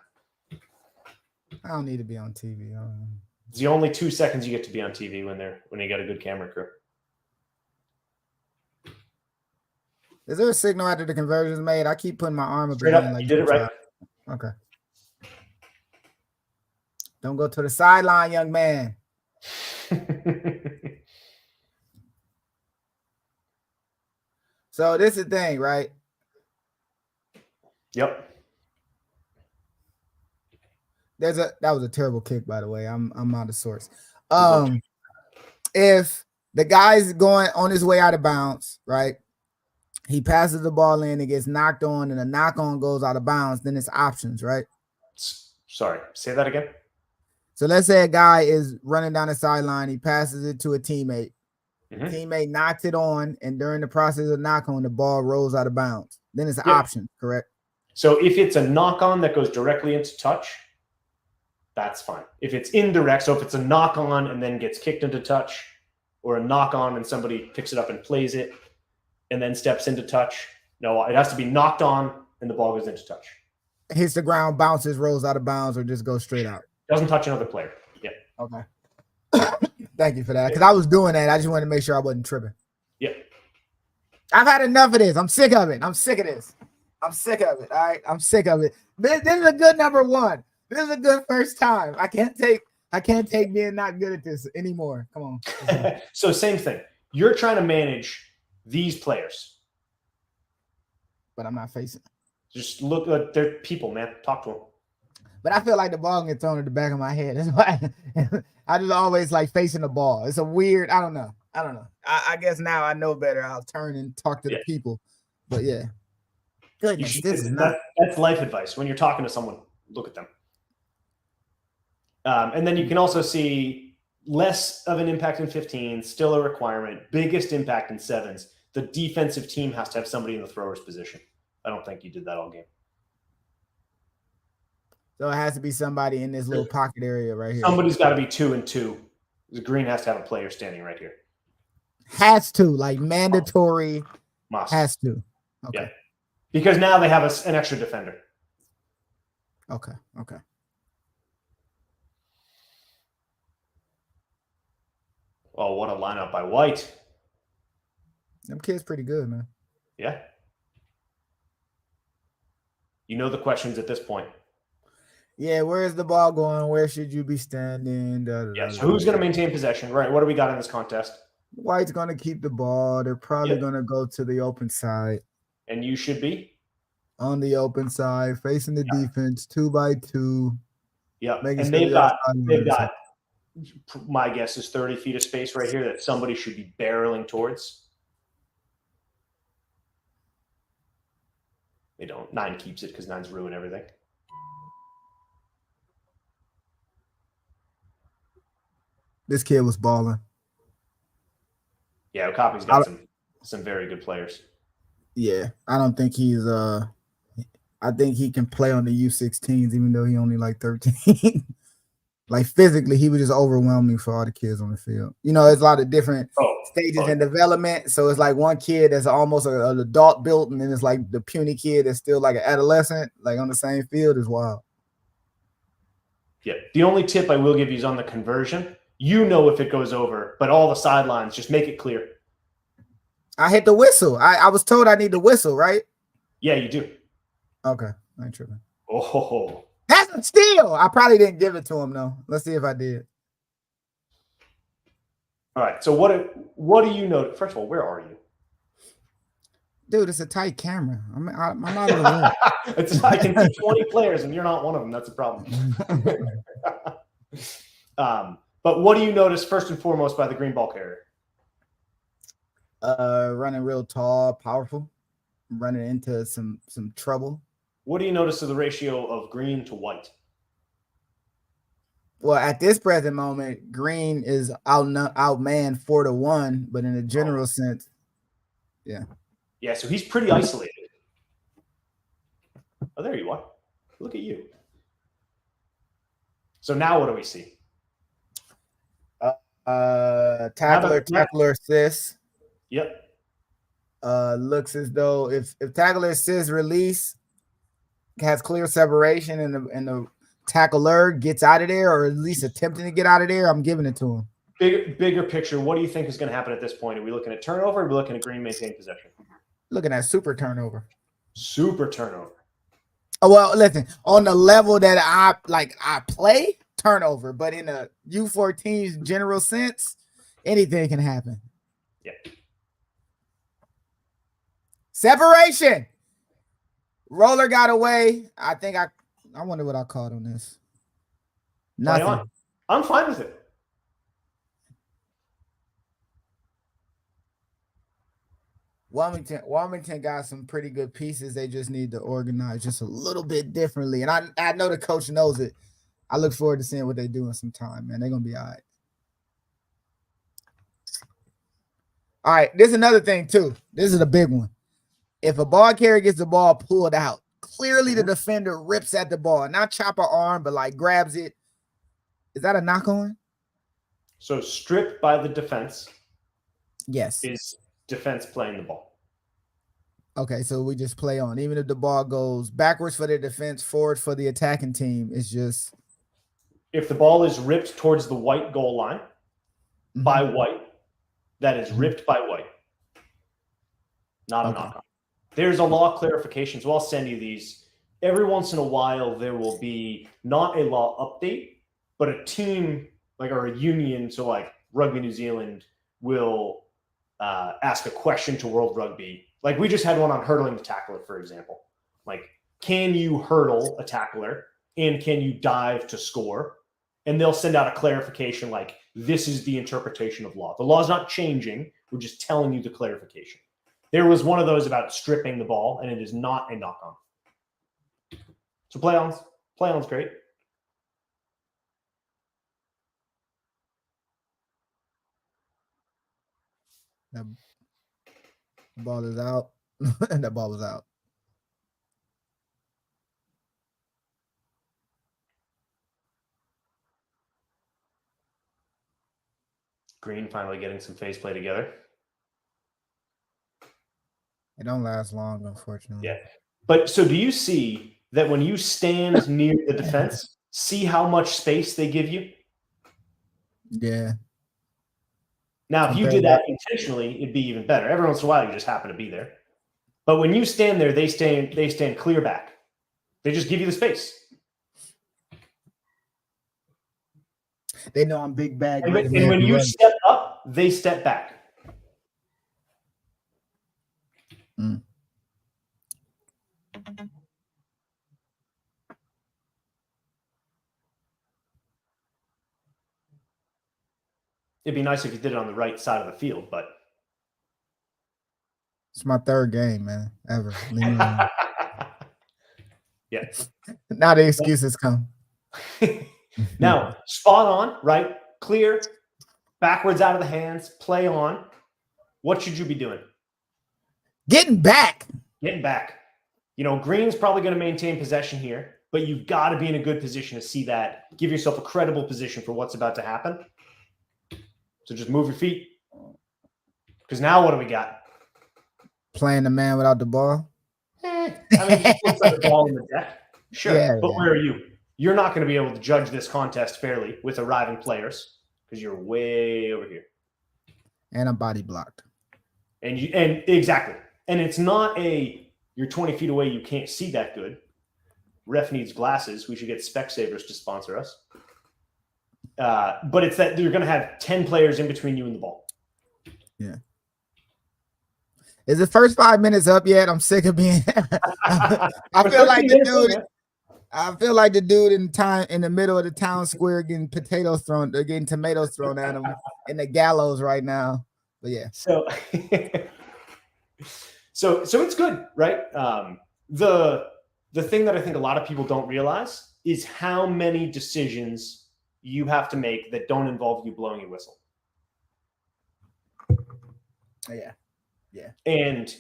I don't need to be on TV.
It's the only 2 seconds you get to be on TV when you got a good camera crew.
Is there a signal after the conversion's made? I keep putting my arm up.
Straight up, like you did it right.
Okay. Don't go to the sideline, young man. So this is the thing, right?
Yep.
That was a terrible kick, by the way. I'm out of sorts. If the guy's going on his way out of bounds, right? He passes the ball in, it gets knocked on, and a knock on goes out of bounds, then it's options, right?
Sorry, say that again.
So let's say a guy is running down the sideline, he passes it to a teammate. Mm-hmm. Teammate knocks it on, and during the process of knock on, the ball rolls out of bounds. Then it's option, correct?
So if it's a knock on that goes directly into touch, that's fine. If it's indirect, so if it's a knock on and then gets kicked into touch, or a knock on and somebody picks it up and plays it and then steps into touch, no, it has to be knocked on and the ball goes into touch.
Hits the ground, bounces, rolls out of bounds, or just goes straight out.
Doesn't touch another player. Yeah.
Okay. Thank you for that. Because I was doing that. I just wanted to make sure I wasn't tripping.
Yeah.
I've had enough of this. I'm sick of it. I'm sick of this. I'm sick of it. All right. I'm sick of it. This is a good number one. This is a good first time. I can't take being not good at this anymore. Come on.
So same thing. You're trying to manage these players.
But I'm not facing.
Just look at they're people, man. Talk to them.
But I feel like the ball gets thrown at the back of my head. That's why I just always like facing the ball. It's a weird, I don't know. I guess now I know better. I'll turn and talk to the people. But yeah. Goodness,
that's life advice. When you're talking to someone, look at them. And then you can also see less of an impact in 15, still a requirement, biggest impact in 7s. The defensive team has to have somebody in the thrower's position. I don't think you did that all game.
So it has to be somebody in this little pocket area right here.
Somebody's got to be 2 and 2. The green has to have a player standing right here.
Has to, like mandatory.
Must.
Has to. Okay.
Yeah. Because now they have an extra defender.
Okay.
Oh, what a lineup by White.
Them kids pretty good, man.
Yeah. You know the questions at this point.
Yeah, where's the ball going? Where should you be standing?
So who's going to maintain possession? Right. What do we got in this contest?
White's going to keep the ball. They're probably going to go to the open side.
And you should be?
On the open side, facing the defense, 2 by 2.
Yeah. And they've got, my guess is 30 feet of space right here that somebody should be barreling towards. They don't. 9 keeps it because 9's ruin everything.
This kid was balling.
Yeah, Okapi's got some very good players.
Yeah, I don't think he's I I think he can play on the U16s, even though he only like 13. Like physically, he would just overwhelm me for all the kids on the field. You know, there's a lot of different stages in development. So it's like one kid that's almost an adult built, and then it's like the puny kid that's still like an adolescent, like on the same field is wild.
Yeah. The only tip I will give you is on the conversion. You know if it goes over, but all the sidelines, just make it clear.
I hit the whistle. I was told I need the whistle, right?
Yeah, you do.
Okay. I ain't tripping.
Oh.
That's a steal. I probably didn't give it to him, though. Let's see if I did.
All right. So what do you know? First of all, where are you?
Dude, it's a tight camera. I'm out of the
way. I can see 20 players, and you're not one of them. That's a problem. But what do you notice first and foremost by the green ball carrier?
Running real tall, powerful, running into some trouble.
What do you notice of the ratio of green to white?
Well, at this present moment, green is outmanned 4-1, but in a general sense, yeah.
Yeah, so he's pretty isolated. Oh, there you are. Look at you. So now what do we see?
Tackler assist.
Yep.
Looks as though if tackler assist release has clear separation and the tackler gets out of there, or at least attempting to get out of there, I'm giving it to him.
Bigger picture, what do you think is going to happen at this point? Are we looking at turnover, or are we looking at green maintain possession?
Looking at super turnover.
Super turnover.
Oh, well, listen, on the level that I play, turnover, but in a U14's general sense, anything can happen.
Yeah.
Separation. Roller got away. I think I wonder what I called on this. Nothing.
I'm fine with it.
Wilmington got some pretty good pieces. They just need to organize just a little bit differently. And I know the coach knows it. I look forward to seeing what they do in some time, man. They're going to be all right. All right, this is another thing, too. This is a big one. If a ball carrier gets the ball pulled out, clearly the defender rips at the ball. Not chop her arm, but like grabs it. Is that a knock on?
So stripped by the defense.
Yes.
Is defense playing the ball.
Okay, so we just play on. Even if the ball goes backwards for the defense, forward for the attacking team, it's just...
If the ball is ripped towards the white goal line by white, that is ripped by white. Not a knock on. There's a law clarification, so I'll send you these. Every once in a while, there will be not a law update, but a team, like, or a union, so like Rugby New Zealand will ask a question to World Rugby. Like, we just had one on hurdling the tackler, for example. Like, can you hurdle a tackler and can you dive to score? And they'll send out a clarification like, this is the interpretation of law. The law is not changing. We're just telling you the clarification. There was one of those about stripping the ball, and it is not a knock-on. So play-on's great.
That ball is out. And that ball was out.
Green finally getting some face play together.
It don't last long, unfortunately.
Yeah. But so do you see that when you stand near the defense, see how much space they give you?
Yeah.
Now, if you did that intentionally, it'd be even better. Every once in a while, you just happen to be there. But when you stand there, they stand clear back. They just give you the space.
They know I'm big bag.
And when you step up, they step back.
Mm.
It'd be nice if you did it on the right side of the field, but
it's my third game, man, ever.
Yeah.
Now the excuses come.
Now, spot on, right? Clear, backwards out of the hands, play on. What should you be doing?
Getting back.
Getting back. Green's probably going to maintain possession here, but you've got to be in a good position to see that. Give yourself a credible position for what's about to happen. So just move your feet. Because now what do we got?
Playing the man without the ball.
I mean, you put the ball in the deck. Sure.
Yeah,
but
yeah.
Where are you? You're not going to be able to judge this contest fairly with arriving players because you're way over here.
And I'm body blocked.
And exactly. And it's not you're 20 feet away, you can't see that good. Ref needs glasses. We should get Specsavers to sponsor us. But it's that you're going to have 10 players in between you and the ball.
Yeah. Is the first 5 minutes up yet? I'm sick of being. I feel like the dude. I feel like the dude in the middle of the town square getting tomatoes thrown at him in the gallows right now. But yeah.
So it's good, right? The thing that I think a lot of people don't realize is how many decisions you have to make that don't involve you blowing your whistle.
Yeah. Yeah.
And,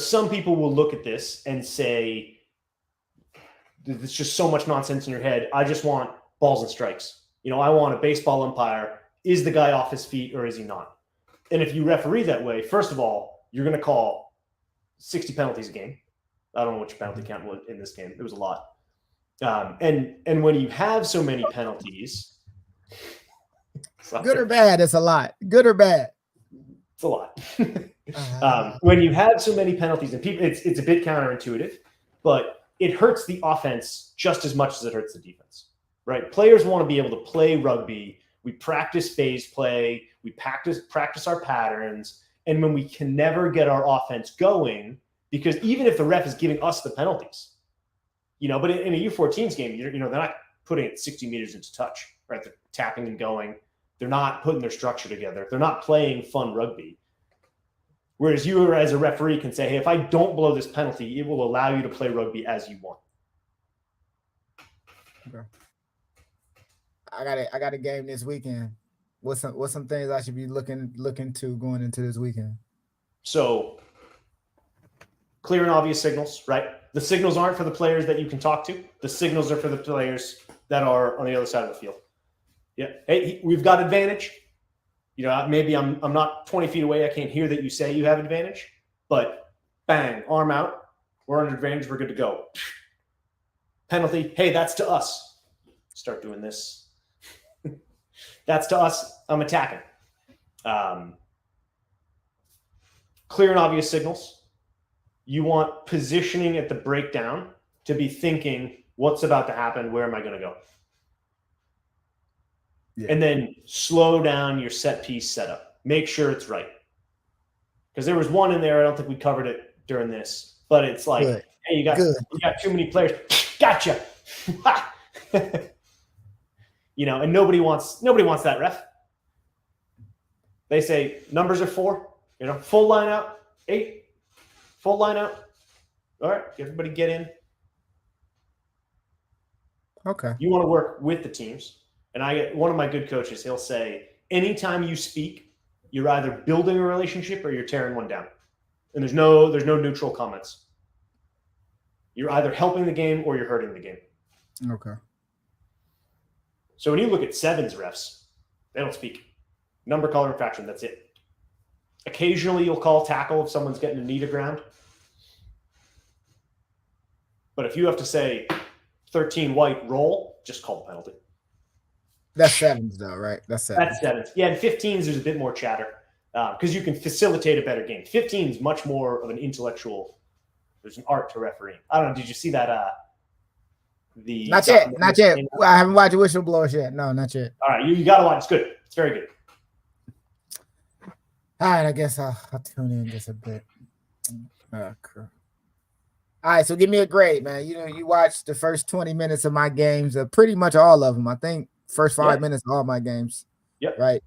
some people will look at this and say, there's just so much nonsense in your head. I just want balls and strikes. I want a baseball umpire. Is the guy off his feet or is he not? And if you referee that way, first of all, you're going to call 60 penalties a game. I don't know what your penalty count was in this game. It was a lot. And when you have so many penalties,
good or bad, it's a lot. Good or bad,
it's a lot. When you have so many penalties, and people, it's a bit counterintuitive, but it hurts the offense just as much as it hurts the defense, right? Players want to be able to play rugby. We practice phase play. We practice our patterns. And when we can never get our offense going, because even if the ref is giving us the penalties, but in a U14s game, they're not putting it 60 meters into touch, right? They're tapping and going. They're not putting their structure together. They're not playing fun rugby. Whereas you as a referee can say, hey, if I don't blow this penalty, it will allow you to play rugby as you want.
Okay. I got a game this weekend. What's some things I should be looking to going into this weekend?
So clear and obvious signals, right? The signals aren't for the players that you can talk to. The signals are for the players that are on the other side of the field. Yeah. Hey, we've got advantage. Maybe I'm not 20 feet away. I can't hear that you say you have advantage, but bang, arm out. We're under advantage. We're good to go. Penalty. Hey, that's to us. Start doing this. That's to us. I'm attacking. Clear and obvious signals. You want positioning at the breakdown to be thinking, what's about to happen? Where am I going to go? Yeah. And then slow down your set piece setup. Make sure it's right. Because there was one in there. I don't think we covered it during this, but it's like, good. Hey, you got too many players. Gotcha. And nobody wants that, ref. They say numbers are 4. Full line out, 8. Full line out. All right, everybody get in.
Okay.
You want to work with the teams. And I get one of my good coaches, he'll say, anytime you speak, you're either building a relationship or you're tearing one down. And there's no neutral comments. You're either helping the game or you're hurting the game.
Okay.
So when you look at sevens refs, they don't speak. Number, color, infraction, that's it. Occasionally you'll call tackle if someone's getting a knee to ground. But if you have to say 13 white, roll, just call the penalty.
That's sevens, though, right? That's
sevens. Yeah, in 15s, there's a bit more chatter because you can facilitate a better game. 15 is much more of an intellectual. There's an art to refereeing. I don't know. Did you see that?
Not yet. I haven't watched Whistleblowers yet. No, not yet.
All right, you got to watch. It's good. It's very good.
All right, I guess I'll tune in just a bit. Cool. All right, so give me a grade, man. You watched the first 20 minutes of my games, pretty much all of them. I think first 5 minutes of all my games.
Yep.
Right.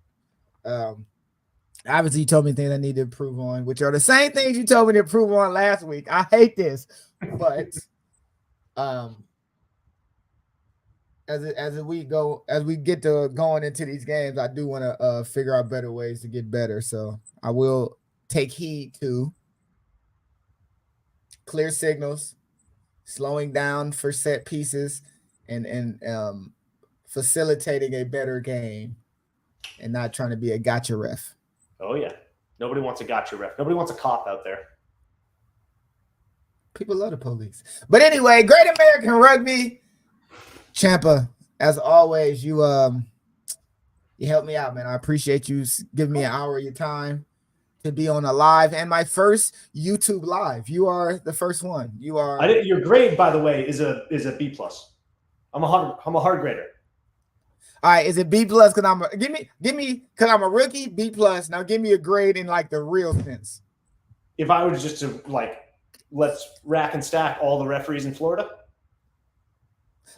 Obviously, you told me things I need to improve on, which are the same things you told me to improve on last week. I hate this, but as we get to going into these games, I do want to figure out better ways to get better. So I will take heed to clear signals, slowing down for set pieces, and facilitating a better game, and not trying to be a gotcha ref.
Oh yeah, nobody wants a gotcha ref. Nobody wants a cop out there.
People love the police. But anyway, Great American Rugby, Ciampa. As always, you helped me out, man. I appreciate you giving me an hour of your time to be on a live, and my first YouTube live. You are the first one.
Your grade, by the way, is a B plus. I'm a hard grader.
All right, is it B plus? Because give me because I'm a rookie. B plus. Now give me a grade in like the real sense.
If I was just to let's rack and stack all the referees in Florida.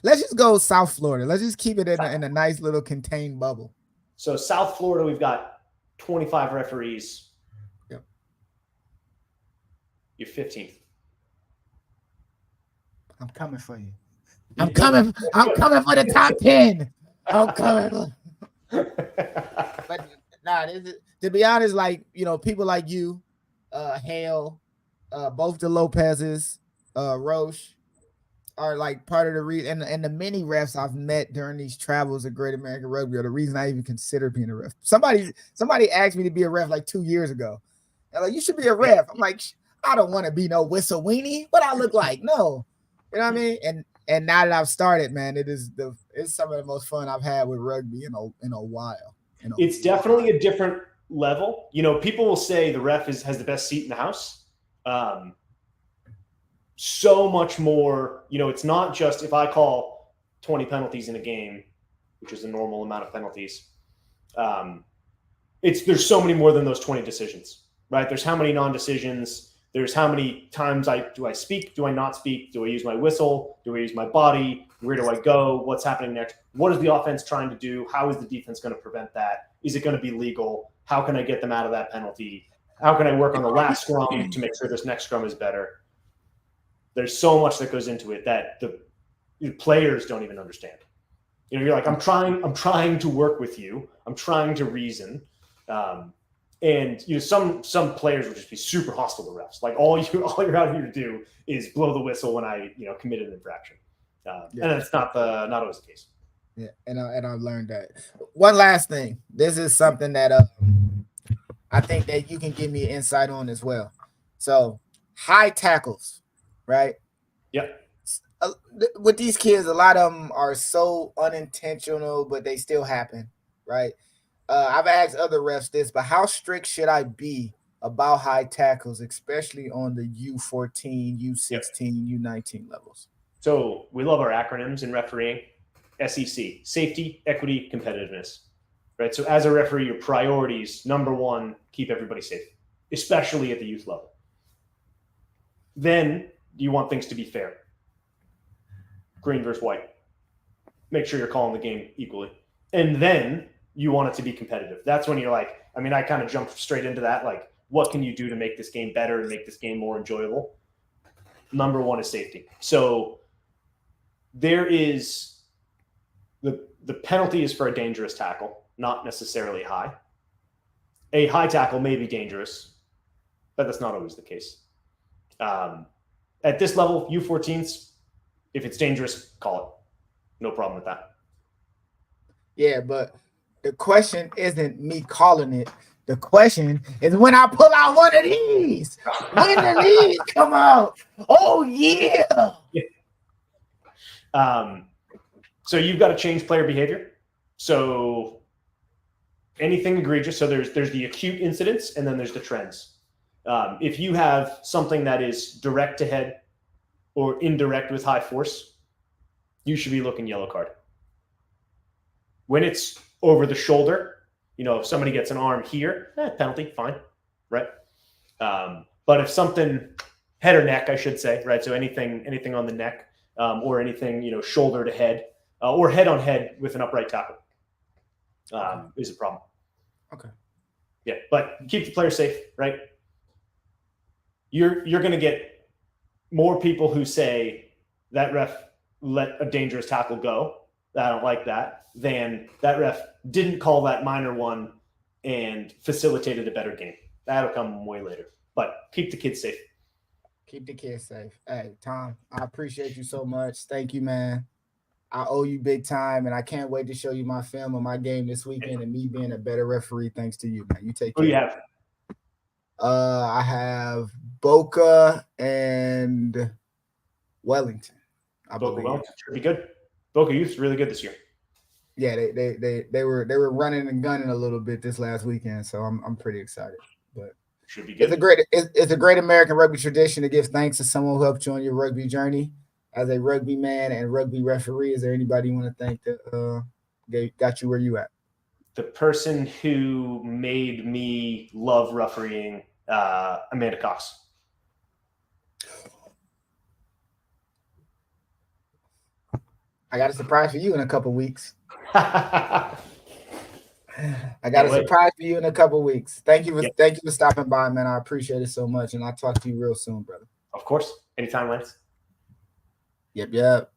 Let's just go South Florida. Let's just keep it in a nice little contained bubble.
So South Florida, we've got 25 referees.
Yep.
You're 15th.
I'm coming for you. I'm coming for the top 10. I'm coming. But nah, to be honest, like, people like you, Hale, both the Lopez's, Roche, are like part of the reason, and the many refs I've met during these travels of Great American Rugby are the reason I even consider being a ref. Somebody asked me to be a ref like 2 years ago. They're like, you should be a ref. I'm like, I don't want to be no whistle weenie. What I look like? No. You know what I mean? And now that I've started, man, it's some of the most fun I've had with rugby in a while.
It's definitely a different level. People will say the ref has the best seat in the house. So much more, it's not just if I call 20 penalties in a game, which is a normal amount of penalties. There's so many more than those 20 decisions, right? There's how many non-decisions. There's how many times do I speak? Do I not speak? Do I use my whistle? Do I use my body? Where do I go? What's happening next? What is the offense trying to do? How is the defense going to prevent that? Is it going to be legal? How can I get them out of that penalty? How can I work on the last scrum to make sure this next scrum is better? There's so much that goes into it that the players don't even understand. You're like, I'm trying to work with you. I'm trying to reason. And some players would just be super hostile to refs. Like all you're out here to do is blow the whistle when I commit an infraction. And that's not always the case.
Yeah, and I've learned that. One last thing. This is something that I think that you can give me insight on as well. So high tackles, right?
Yep.
With these kids, a lot of them are so unintentional, but they still happen, right? I've asked other refs this, but how strict should I be about high tackles, especially on the U14, U16, U19 levels?
So we love our acronyms in refereeing. SEC, safety, equity, competitiveness, right? So as a referee, your priorities, number one, keep everybody safe, especially at the youth level. Then you want things to be fair. Green versus white. Make sure you're calling the game equally. And then you want it to be competitive. That's when you're like, I kind of jumped straight into that. Like, what can you do to make this game better and make this game more enjoyable? Number one is safety. So there is the penalty is for a dangerous tackle, not necessarily high. A high tackle may be dangerous, but that's not always the case. At this level, U14s, if it's dangerous, call it. No problem with that.
Yeah, but the question isn't me calling it. The question is when I pull out one of these. When do these come out? Oh, yeah.
So you've got to change player behavior. So anything egregious. So there's the acute incidents, and then there's the trends. If you have something that is direct to head or indirect with high force, you should be looking yellow card. When it's over the shoulder, if somebody gets an arm here, penalty, fine, right? But if something head or neck, I should say, right? So anything on the neck or anything, shoulder to head or head on head with an upright tackle is a problem.
Okay.
Yeah, but keep the player safe, right? You're going to get more people who say that ref let a dangerous tackle go. I don't like that. Than that ref didn't call that minor one and facilitated a better game. That'll come way later. But keep the kids safe.
Keep the kids safe. Hey, Tom, I appreciate you so much. Thank you, man. I owe you big time, and I can't wait to show you my film of my game this weekend and me being a better referee thanks to you, man. You take
Who do you
care.
have?
I have Boca and Wellington. I
Boca
believe.
Wellington should be good. Boca Youth's really good this year.
Yeah, they were running and gunning a little bit this last weekend, so I'm pretty excited. But
should be good.
It's a great American rugby tradition to give thanks to someone who helped you on your rugby journey. As a rugby man and rugby referee, is there anybody you want to thank that got you where you at?
The person who made me love refereeing, Amanda Cox.
I got a surprise for you in a couple weeks.
I
got a surprise for you in a couple weeks. Thank you for stopping by, man. I appreciate it so much, and I'll talk to you real soon, brother.
Of course. Anytime, Lance.
Yep.